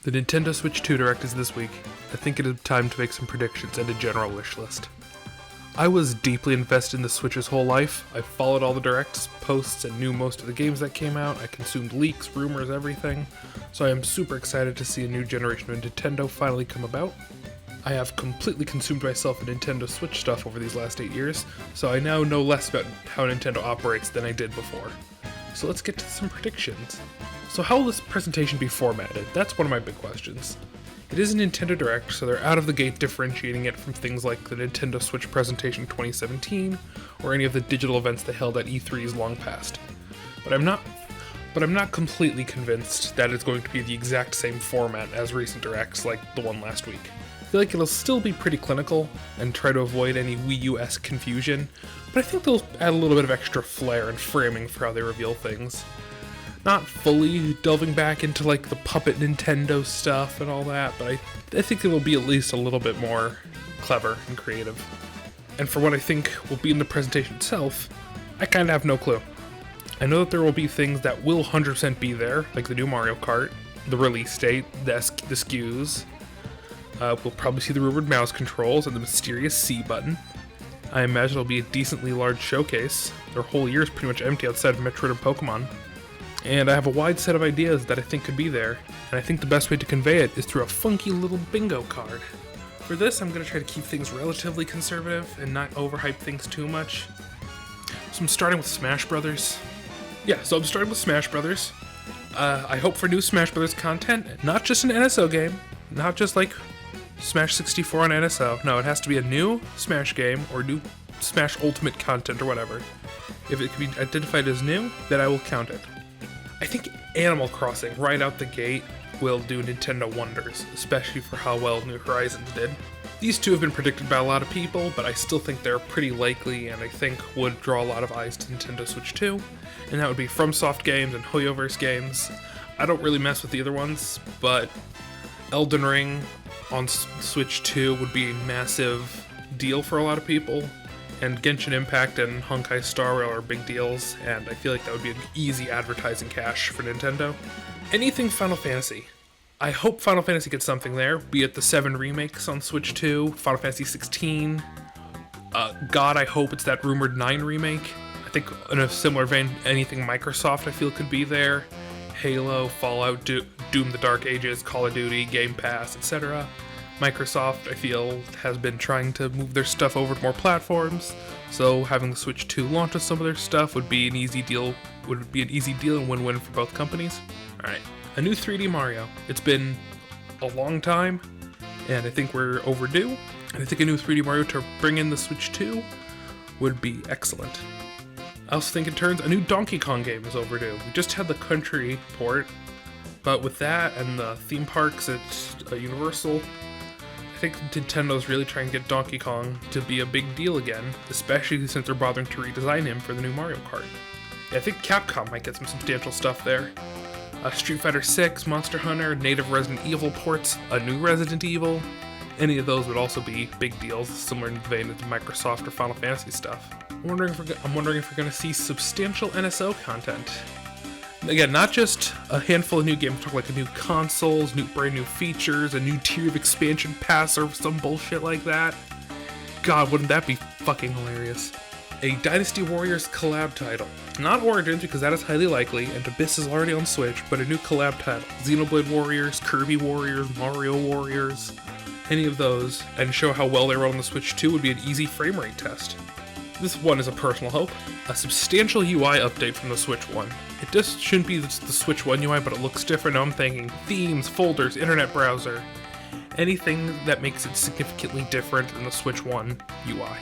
The Nintendo Switch 2 Direct is this week. I think it is time to make some predictions and a general wish list. I was deeply invested in the Switch's whole life. I followed all the Directs, posts, and knew most of the games that came out. I consumed leaks, rumors, everything. So I am super excited to see a new generation of Nintendo finally come about. I have completely consumed myself in Nintendo Switch stuff over these last 8 years, so I now know less about how Nintendo operates than I did before. So let's get to some predictions. So how will this presentation be formatted? That's one of my big questions. It is a Nintendo Direct, so they're out of the gate differentiating it from things like the Nintendo Switch presentation 2017, or any of the digital events they held at E3's long past. But I'm not completely convinced that it's going to be the exact same format as recent Directs like the one last week. I feel like it'll still be pretty clinical, and try to avoid any Wii U-esque confusion, but I think they'll add a little bit of extra flair and framing for how they reveal things. Not fully delving back into like the puppet Nintendo stuff and all that, but I think it will be at least a little bit more clever and creative. And for what I think will be in the presentation itself, I kind of have no clue. I know that there will be things that will 100% be there, like the new Mario Kart, the release date, the SKUs. We'll probably see the rumored mouse controls and the mysterious C button. I imagine it'll be a decently large showcase. Their whole year is pretty much empty outside of Metroid and Pokemon. And I have a wide set of ideas that I think could be there, and I think the best way to convey it is through a funky little bingo card. For this, I'm going to try to keep things relatively conservative and not overhype things too much. So I'm starting with Smash Brothers. I'm starting with Smash Brothers. I hope for new Smash Brothers content, not just an NSO game, not just like Smash 64 on NSO. No, it has to be a new Smash game or new Smash Ultimate content or whatever. If it can be identified as new, then I will count it. I think Animal Crossing, right out the gate, will do Nintendo wonders, especially for how well New Horizons did. These two have been predicted by a lot of people, but I still think they're pretty likely and I think would draw a lot of eyes to Nintendo Switch 2, and that would be FromSoft games and Hoyoverse games. I don't really mess with the other ones, but Elden Ring on Switch 2 would be a massive deal for a lot of people. And Genshin Impact and Honkai Star Rail are big deals, and I feel like that would be an easy advertising cash for Nintendo. Anything Final Fantasy. I hope Final Fantasy gets something there, be it the 7 remakes on Switch 2, Final Fantasy 16. God, I hope it's that rumored 9 remake. I think in a similar vein, anything Microsoft I feel could be there. Halo, Fallout, Doom the Dark Ages, Call of Duty, Game Pass, etc. Microsoft, I feel, has been trying to move their stuff over to more platforms, so having the Switch 2 launch with some of their stuff would be an easy deal and win-win for both companies. Alright, a new 3D Mario. It's been a long time, and I think we're overdue, and I think a new 3D Mario to bring in the Switch 2 would be excellent. I also think in turns, a new Donkey Kong game is overdue. We just had the Country port, but with that and the theme parks at Universal, I think Nintendo's really trying to get Donkey Kong to be a big deal again, especially since they're bothering to redesign him for the new Mario Kart. I think Capcom might get some substantial stuff there. Street Fighter 6, Monster Hunter, native Resident Evil ports, a new Resident Evil. Any of those would also be big deals, similar in the vein of the Microsoft or Final Fantasy stuff. I'm wondering if we're going to see substantial NSO content. Again, not just a handful of new games, talk like new consoles, brand new features, a new tier of expansion pass or some bullshit like that. God, wouldn't that be fucking hilarious? A Dynasty Warriors collab title. Not Origins, because that is highly likely, and Abyss is already on Switch, but a new collab title. Xenoblade Warriors, Kirby Warriors, Mario Warriors, any of those, and show how well they run on the Switch 2 would be an easy frame rate test. This one is a personal hope. A substantial UI update from the Switch 1. It just shouldn't be the Switch 1 UI, but it looks different. Now I'm thinking themes, folders, internet browser. Anything that makes it significantly different than the Switch 1 UI.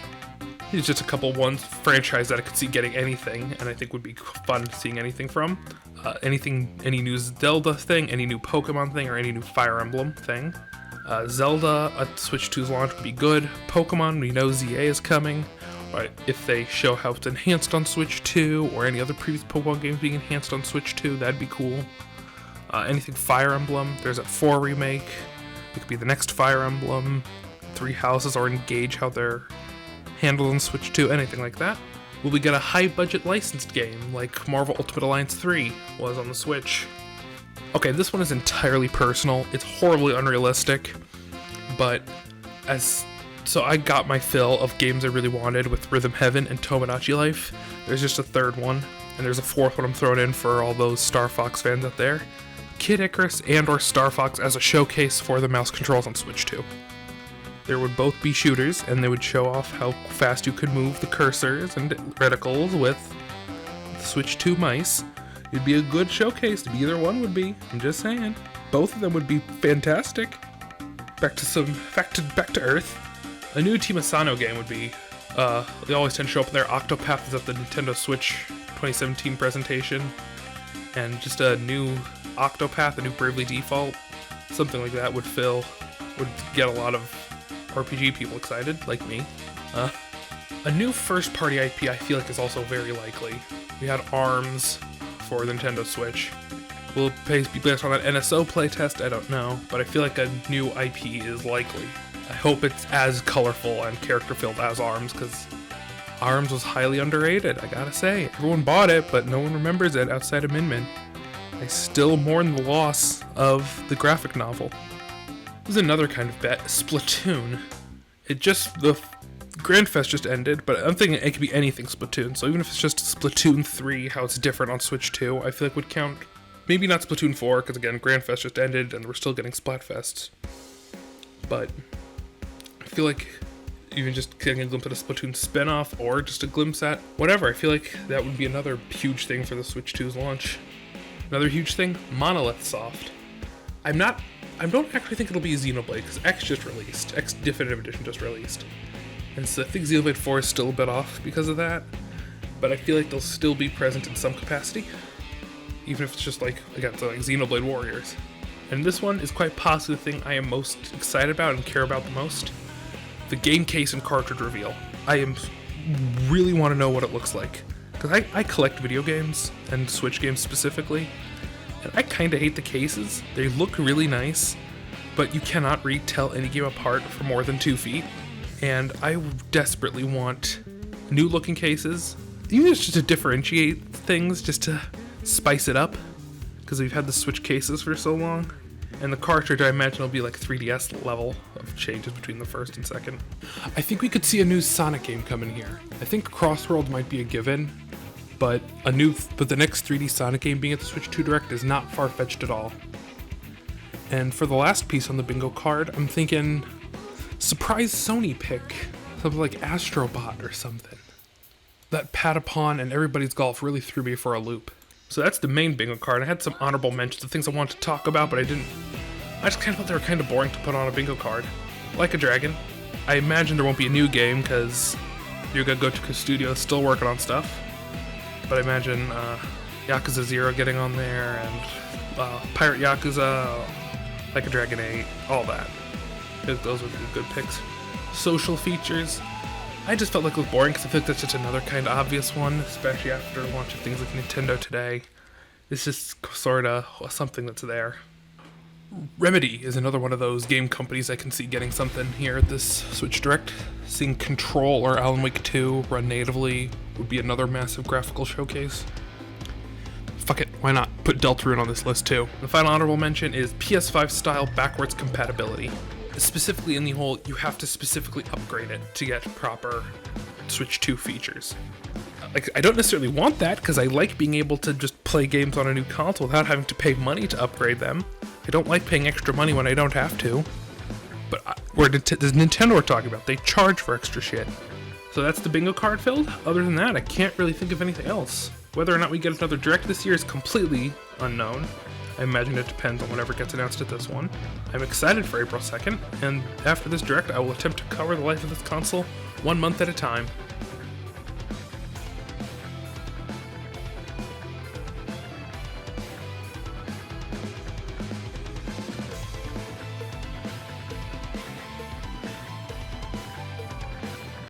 It's just a couple franchise that I could see getting anything, and I think would be fun seeing anything from. Any new Zelda thing, any new Pokemon thing, or any new Fire Emblem thing. Zelda at Switch 2's launch would be good. Pokemon, we know ZA is coming. But if they show how it's enhanced on Switch 2, or any other previous Pokemon games being enhanced on Switch 2, that'd be cool. Anything Fire Emblem, there's a 4 remake. It could be the next Fire Emblem, 3 Houses, or Engage, how they're handled on Switch 2, anything like that. Will we get a high-budget licensed game, like Marvel Ultimate Alliance 3 was on the Switch? Okay, this one is entirely personal. It's horribly unrealistic, but so I got my fill of games I really wanted with Rhythm Heaven and Tomodachi Life. There's just a third one, and there's a fourth one I'm throwing in for all those Star Fox fans out there. Kid Icarus and or Star Fox as a showcase for the mouse controls on Switch 2. There would both be shooters, and they would show off how fast you could move the cursors and reticles with the Switch 2 mice. It'd be a good showcase. Either one would be. I'm just saying. Both of them would be fantastic. Back to Earth. A new Team Asano game would be. They always tend to show up in their Octopath is at the Nintendo Switch 2017 presentation, and just a new Octopath, a new Bravely Default, something like that would get a lot of RPG people excited, like me. A new first-party IP I feel like is also very likely. We had ARMS for the Nintendo Switch. Will it be based on that NSO playtest? I don't know, but I feel like a new IP is likely. I hope it's as colorful and character-filled as ARMS, because ARMS was highly underrated, I gotta say. Everyone bought it, but no one remembers it outside of Min Min. I still mourn the loss of the graphic novel. There's another kind of bet, Splatoon. The Grand Fest just ended, but I'm thinking it could be anything Splatoon, so even if it's just Splatoon 3, how it's different on Switch 2, I feel like would count. Maybe not Splatoon 4, because again, Grand Fest just ended, and we're still getting Splatfests. But I feel like even just getting a glimpse at a Splatoon spin-off, or just a glimpse at whatever, I feel like that would be another huge thing for the Switch 2's launch. Another huge thing, Monolith Soft. I don't actually think it'll be Xenoblade, because X just released. X Definitive Edition just released. And so I think Xenoblade 4 is still a bit off because of that, but I feel like they'll still be present in some capacity, even if it's just like Xenoblade Warriors. And this one is quite possibly the thing I am most excited about and care about the most. The game case and cartridge reveal. Really want to know what it looks like, because I collect video games, and Switch games specifically, and I kind of hate the cases. They look really nice, but you cannot tell any game apart for more than 2 feet. And I desperately want new looking cases, even just to differentiate things, just to spice it up, because we've had the Switch cases for so long. And the cartridge, I imagine, will be like 3DS level of changes between the first and second. I think we could see a new Sonic game coming here. I think Crossworld might be a given, but the next 3D Sonic game being at the Switch 2 Direct is not far-fetched at all. And for the last piece on the bingo card, I'm thinking surprise Sony pick, something like Astro or something. That Patapon and Everybody's Golf really threw me for a loop. So that's the main bingo card. I had some honorable mentions, the things I wanted to talk about, but I just kind of thought they were kind of boring to put on a bingo card. Like a Dragon. I imagine there won't be a new game, because Yuga Gotoku Studio is still working on stuff. But I imagine Yakuza 0 getting on there, and Pirate Yakuza, Like a Dragon 8, all that. Those would be good picks. Social features. I just felt like it was boring, because I feel like that's just another kind of obvious one, especially after launching things like Nintendo today. It's just sort of something that's there. Remedy is another one of those game companies I can see getting something here at this Switch Direct. Seeing Control or Alan Wake 2 run natively would be another massive graphical showcase. Fuck it, why not? Put Deltarune on this list too. The final honorable mention is PS5 style backwards compatibility. Specifically in the whole, you have to specifically upgrade it to get proper Switch 2 features. Like, I don't necessarily want that, because I like being able to just play games on a new console without having to pay money to upgrade them. I don't like paying extra money when I don't have to. But there's Nintendo we're talking about. They charge for extra shit. So that's the bingo card filled. Other than that, I can't really think of anything else. Whether or not we get another Direct this year is completely unknown. I imagine it depends on whatever gets announced at this one. I'm excited for April 2nd, and after this Direct, I will attempt to cover the life of this console 1 month at a time.